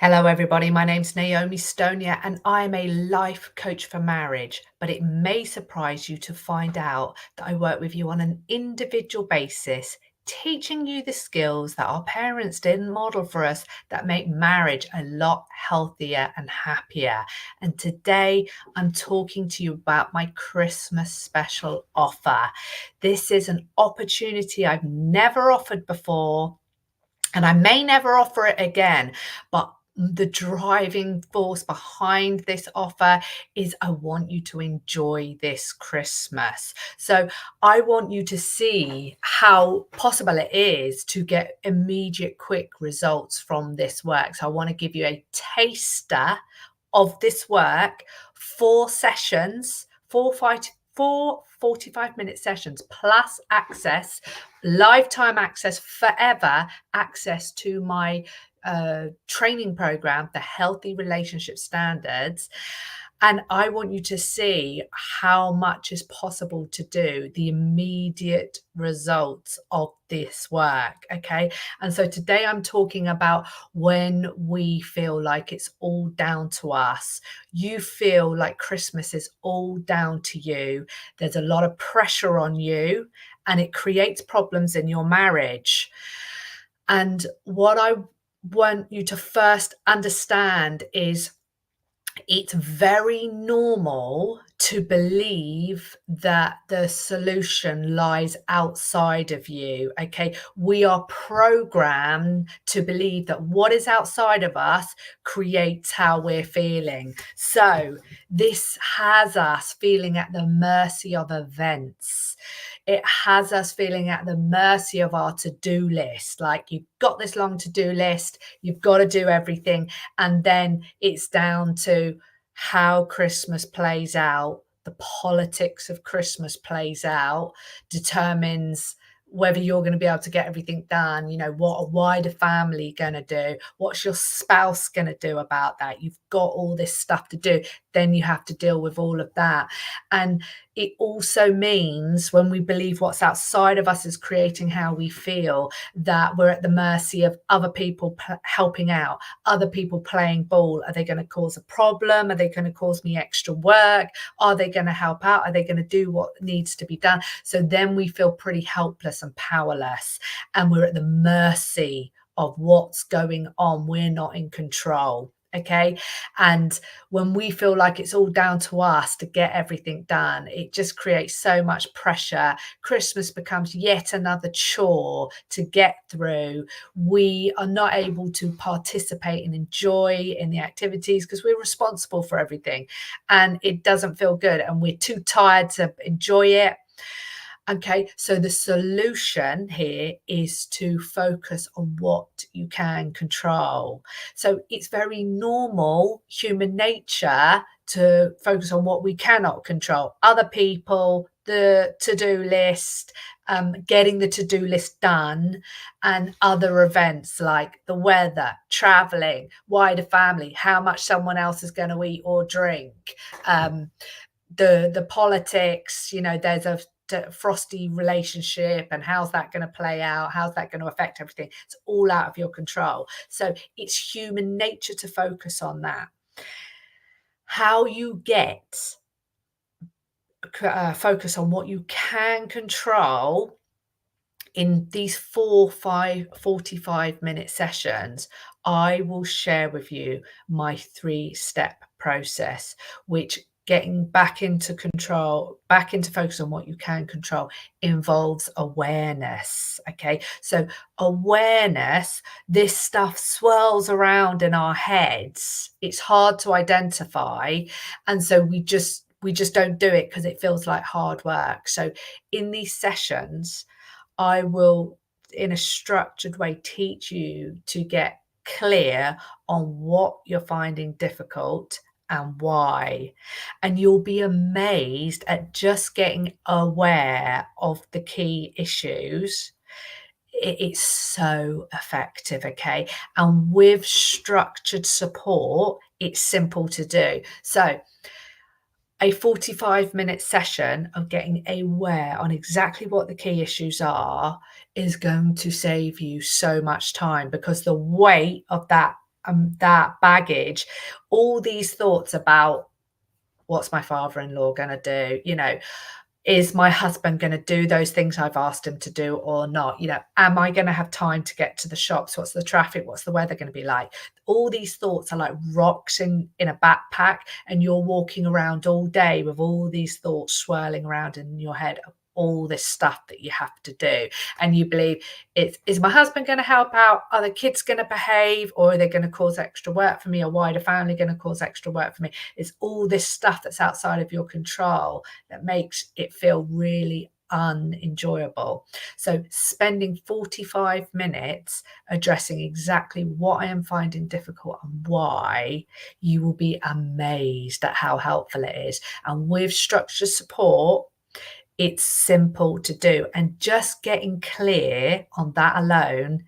Hello, everybody. My name's 𝗖𝗵𝗿 𝗠𝗿 and I'm a life coach for marriage. But it may surprise you to find out that I work with you on an individual basis, teaching you the skills that our parents didn't model for us that make marriage a lot healthier and happier. And today I'm talking to you about my Christmas special offer. This is an opportunity I've never offered before, and I may never offer it again, but the driving force behind this offer is I want you to enjoy this Christmas. So I want you to see how possible it is to get immediate, quick results from this work. So I want to give you a taster of this work, 4 sessions, 4 45-minute sessions, plus access, lifetime access, forever access to my training program, the Healthy Relationship Standards. And I want you to see how much is possible to do, the immediate results of this work. Okay. And so today I'm talking about when we feel like it's all down to us. You feel like Christmas is all down to you. There's a lot of pressure on you and it creates problems in your marriage. And what I want you to first understand is it's very normal to believe that the solution lies outside of you. Okay. We are programmed to believe that what is outside of us creates how we're feeling. So this has us feeling at the mercy of events. It has us feeling at the mercy of our to-do list. Like, you've got this long to-do list, you've got to do everything. And then it's down to how Christmas plays out, the politics of Christmas plays out, determines whether you're going to be able to get everything done. You know, what a wider family going to do? What's your spouse going to do about that? You've got all this stuff to do. Then you have to deal with all of that. And it also means when we believe what's outside of us is creating how we feel, that we're at the mercy of other people helping out, other people playing ball. Are they going to cause a problem? Are they going to cause me extra work? Are they going to help out? Are they going to do what needs to be done? So then we feel pretty helpless and powerless, and we're at the mercy of what's going on. We're not in control. Okay. And when we feel like it's all down to us to get everything done, it just creates so much pressure. Christmas becomes yet another chore to get through. We are not able to participate and enjoy in the activities because we're responsible for everything, and it doesn't feel good, and we're too tired to enjoy it. Okay, so the solution here is to focus on what you can control. So it's very normal, human nature, to focus on what we cannot control. Other people, the to-do list, getting the to-do list done, and other events like the weather, traveling, wider family, how much someone else is going to eat or drink, the politics. You know, there's a frosty relationship, and how's that going to play out? How's that going to affect everything? It's all out of your control. So it's human nature to focus on that. How you get focus on what you can control in these 45-minute sessions, I will share with you my 3-step process, which getting back into control, back into focus on what you can control, involves awareness. Okay. So awareness, this stuff swirls around in our heads. It's hard to identify. And so we just don't do it because it feels like hard work. So in these sessions, I will, in a structured way, teach you to get clear on what you're finding difficult and why. And you'll be amazed at just getting aware of the key issues. It's so effective. Okay. And with structured support, it's simple to do. So a 45-minute session of getting aware on exactly what the key issues are is going to save you so much time, because the weight of that that baggage, all these thoughts about what's my father-in-law going to do, you know, is my husband going to do those things I've asked him to do or not? You know, am I going to have time to get to the shops? What's the traffic? What's the weather going to be like? All these thoughts are like rocks in a backpack, and you're walking around all day with all these thoughts swirling around in your head, all this stuff that you have to do. And you believe, is my husband going to help out? Are the kids going to behave, or are they going to cause extra work for me? Or wider family going to cause extra work for me? It's all this stuff that's outside of your control that makes it feel really unenjoyable. So spending 45 minutes addressing exactly what I am finding difficult and why, you will be amazed at how helpful it is. And with structured support, it's simple to do, and just getting clear on that alone,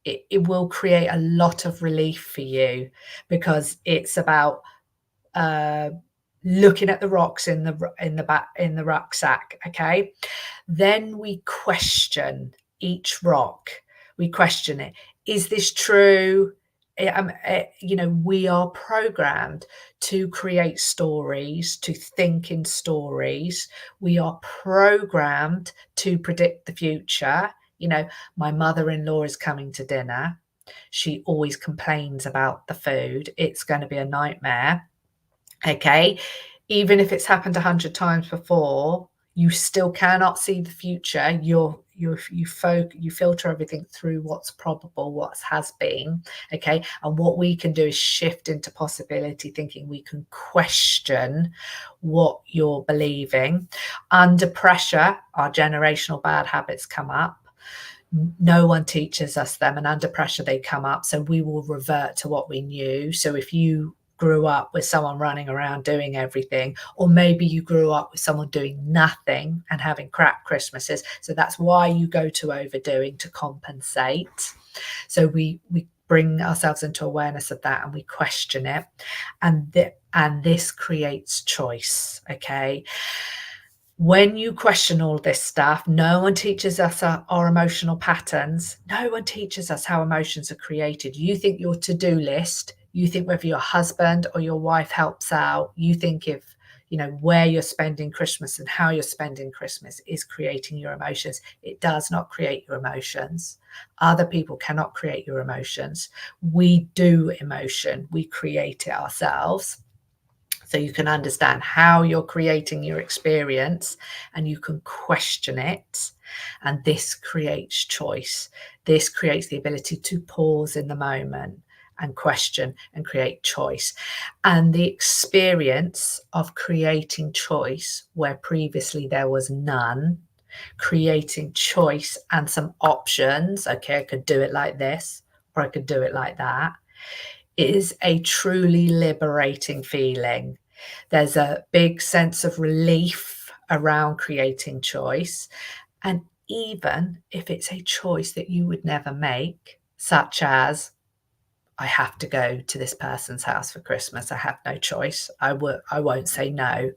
it will create a lot of relief for you, because it's about looking at the rocks in the rucksack. Okay, then we question each rock. We question it. Is this true? You know, we are programmed to create stories, to think in stories. We are programmed to predict the future. You know, my mother-in-law is coming to dinner. She always complains about the food. It's going to be a nightmare. Okay, even if it's happened 100 times before, you still cannot see the future. You filter everything through what's probable, what has been. Okay, and what we can do is shift into possibility thinking. We can question what you're believing. Under pressure, our generational bad habits come up. No one teaches us them, and under pressure they come up, so we will revert to what we knew. So if you grew up with someone running around doing everything, or maybe you grew up with someone doing nothing and having crap Christmases, so that's why you go to overdoing to compensate. So we bring ourselves into awareness of that, and we question it, and this creates choice. Okay, when you question all this stuff, no one teaches us our emotional patterns. No one teaches us how emotions are created. You think your to-do list, you think whether your husband or your wife helps out, you think if, you know, where you're spending Christmas and how you're spending Christmas is creating your emotions. It does not create your emotions. Other people cannot create your emotions. We do emotion. We create it ourselves. So you can understand how you're creating your experience, and you can question it. And this creates choice. This creates the ability to pause in the moment and question and create choice. And the experience of creating choice where previously there was none, creating choice and some options. Okay, I could do it like this, or I could do it like that. Is a truly liberating feeling. There's a big sense of relief around creating choice. And even if it's a choice that you would never make, such as, I have to go to this person's house for Christmas, I have no choice, I won't say no.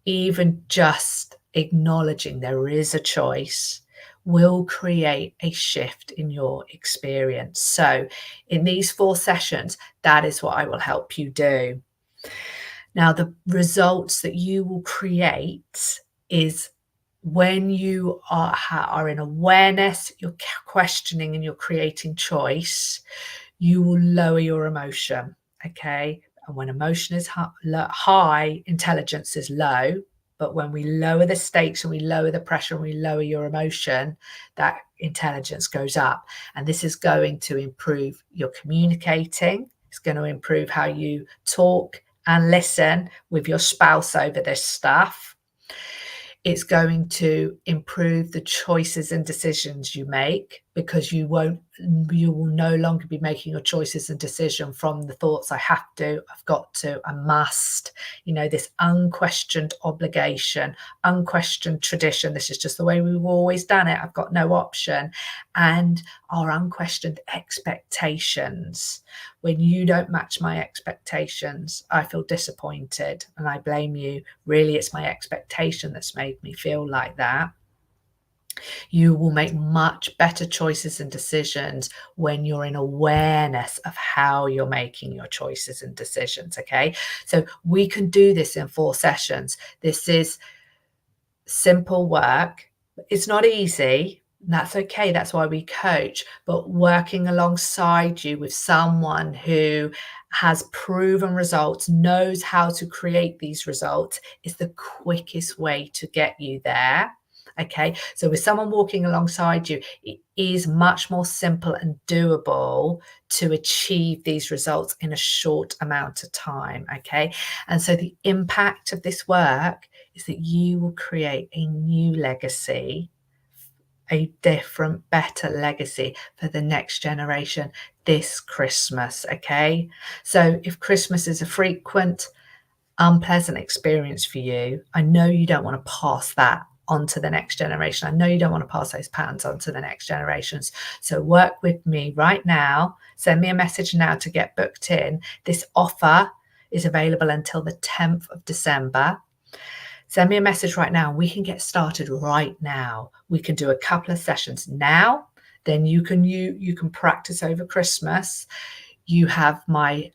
Even just acknowledging there is a choice will create a shift in your experience. So in these 4 sessions, that is what I will help you do. Now, the results that you will create is when you are in awareness, you're questioning and you're creating choice, you will lower your emotion. Okay. And when emotion is high, intelligence is low. But when we lower the stakes and we lower the pressure and we lower your emotion, that intelligence goes up. And this is going to improve your communicating. It's going to improve how you talk and listen with your spouse over this stuff. It's going to improve the choices and decisions you make, because you will no longer be making your choices and decision from the thoughts, I have to, I've got to, I must, you know, this unquestioned obligation, unquestioned tradition. This is just the way we've always done it. I've got no option. And our unquestioned expectations. When you don't match my expectations, I feel disappointed and I blame you. Really, it's my expectation that's made me feel like that. You will make much better choices and decisions when you're in awareness of how you're making your choices and decisions, okay? So we can do this in 4 sessions. This is simple work. It's not easy. That's okay. That's why we coach. But working alongside you with someone who has proven results, knows how to create these results, is the quickest way to get you there. Okay, so with someone walking alongside you, it is much more simple and doable to achieve these results in a short amount of time. Okay, and so the impact of this work is that you will create a new legacy, a different, better legacy for the next generation this Christmas. Okay, so if Christmas is a frequent, unpleasant experience for you, I know you don't want to pass that on to the next generation. I know you don't want to pass those patterns on to the next generations. So work with me right now. Send me a message now to get booked in. This offer is available until the 10th of December. Send me a message right now. We can get started right now. We can do a couple of sessions now. Then you can practice over Christmas. You have my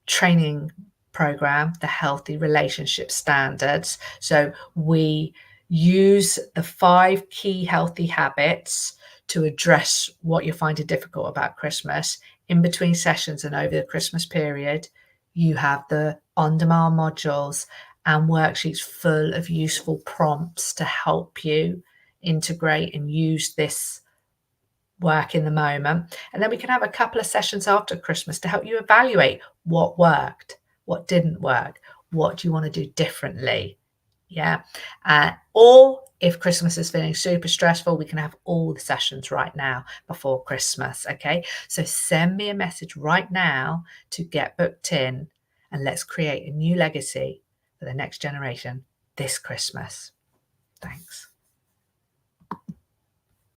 training program, the Healthy Relationship Standards. So we use the 5 key healthy habits to address what you're finding difficult about Christmas. In between sessions and over the Christmas period, you have the on-demand modules and worksheets full of useful prompts to help you integrate and use this work in the moment. And then we can have a couple of sessions after Christmas to help you evaluate what worked, what didn't work, what do you want to do differently. Yeah. Or if Christmas is feeling super stressful, we can have all the sessions right now before Christmas. Okay. So send me a message right now to get booked in, and let's create a new legacy for the next generation this Christmas. Thanks.